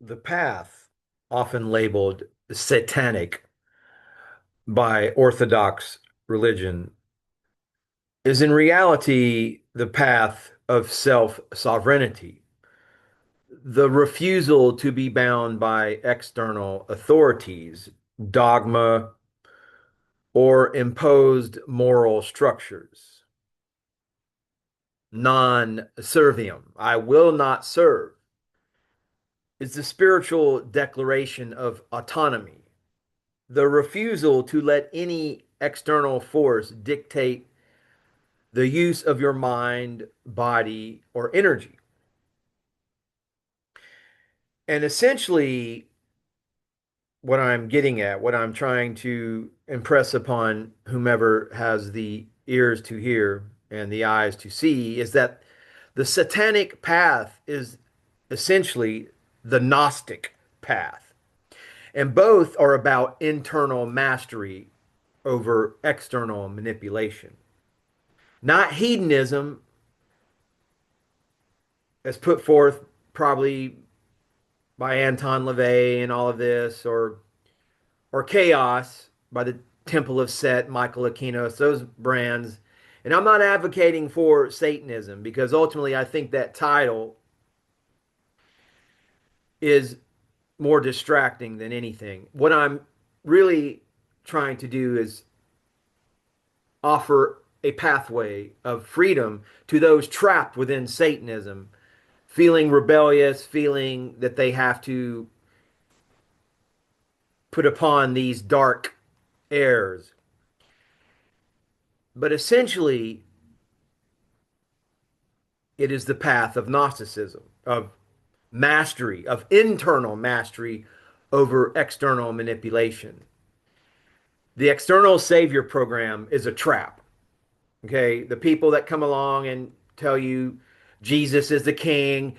The path, often labeled satanic by orthodox religion, is in reality the path of self-sovereignty, the refusal to be bound by external authorities, dogma, or imposed moral structures. Non serviam, I will not serve, is the spiritual declaration of autonomy, the refusal to let any external force dictate the use of your mind, body, or energy. And essentially, what I'm getting at, what I'm trying to impress upon whomever has the ears to hear and the eyes to see is that the satanic path is essentially the Gnostic path. And both are about internal mastery over external manipulation. Not hedonism as put forth probably by Anton LaVey and all of this, or chaos by the Temple of Set, Michael Aquinos, those brands. And I'm not advocating for Satanism because ultimately I think that title is more distracting than anything. What I'm really trying to do is offer a pathway of freedom to those trapped within Satanism, feeling rebellious, feeling that they have to put upon these dark airs. But essentially, it is the path of Gnosticism, of mastery, of internal mastery over external manipulation. The external savior program is a trap. Okay. The people that come along and tell you Jesus is the king,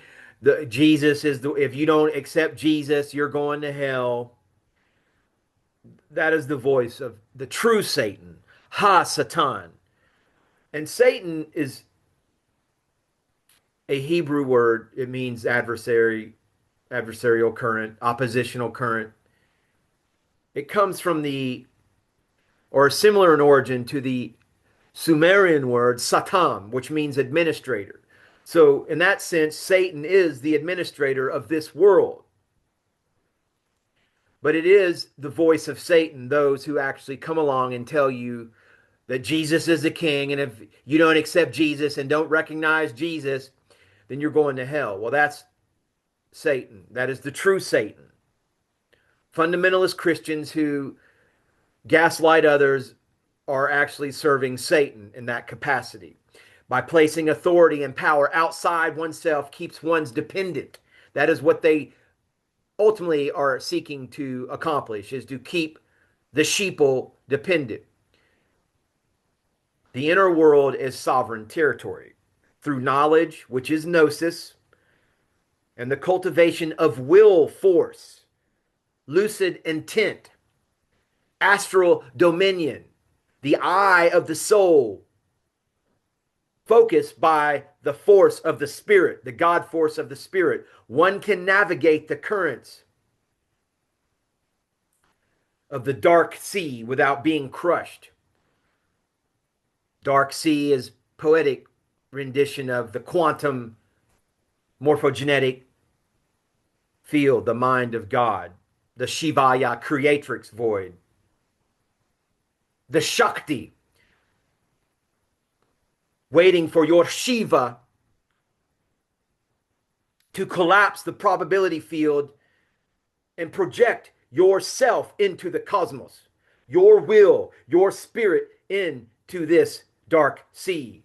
Jesus is the, if you don't accept Jesus, you're going to hell. That is the voice of the true Satan, Ha Satan. And Satan is a Hebrew word. It means adversary, adversarial current, oppositional current. It comes from the, or similar in origin to the Sumerian word Satan, which means administrator. So, in that sense, Satan is the administrator of this world. But it is the voice of Satan, those who actually come along and tell you that Jesus is the king, and if you don't accept Jesus and don't recognize Jesus, then you're going to hell. Well, that's Satan. That is the true Satan. Fundamentalist Christians who gaslight others are actually serving Satan in that capacity. By placing authority and power outside oneself keeps one's dependent. That is what they ultimately are seeking to accomplish, is to keep the sheeple dependent. The inner world is sovereign territory through knowledge, which is gnosis, and the cultivation of will force, lucid intent, astral dominion, the eye of the soul, focused by the force of the spirit, the God force of the spirit. One can navigate the currents of the dark sea without being crushed. Dark sea is poetic rendition of the quantum morphogenetic field, the mind of God, the Shivaya creatrix void, the Shakti, waiting for your Shiva to collapse the probability field and project yourself into the cosmos, your will, your spirit into this dark sea.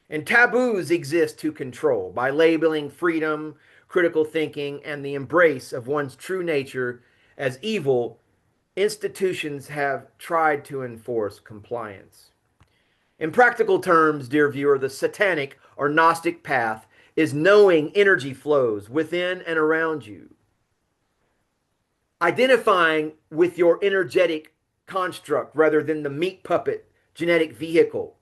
And taboos exist to control by labeling freedom, critical thinking, and the embrace of one's true nature as evil. Institutions have tried to enforce compliance. In practical terms, dear viewer, the satanic or Gnostic path is knowing energy flows within and around you, identifying with your energetic construct rather than the meat puppet genetic vehicle,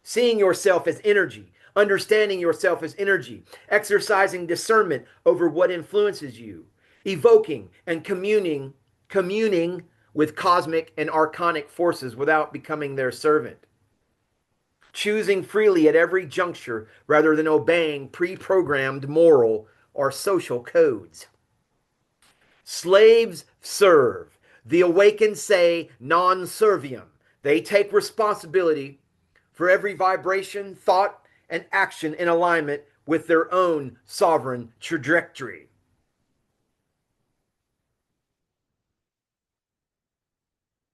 seeing yourself as energy, understanding yourself as energy, exercising discernment over what influences you, evoking and communing with cosmic and archonic forces without becoming their servant, choosing freely at every juncture rather than obeying pre-programmed moral or social codes. Slaves serve. The awakened say non serviam. They take responsibility for every vibration, thought, and action in alignment with their own sovereign trajectory.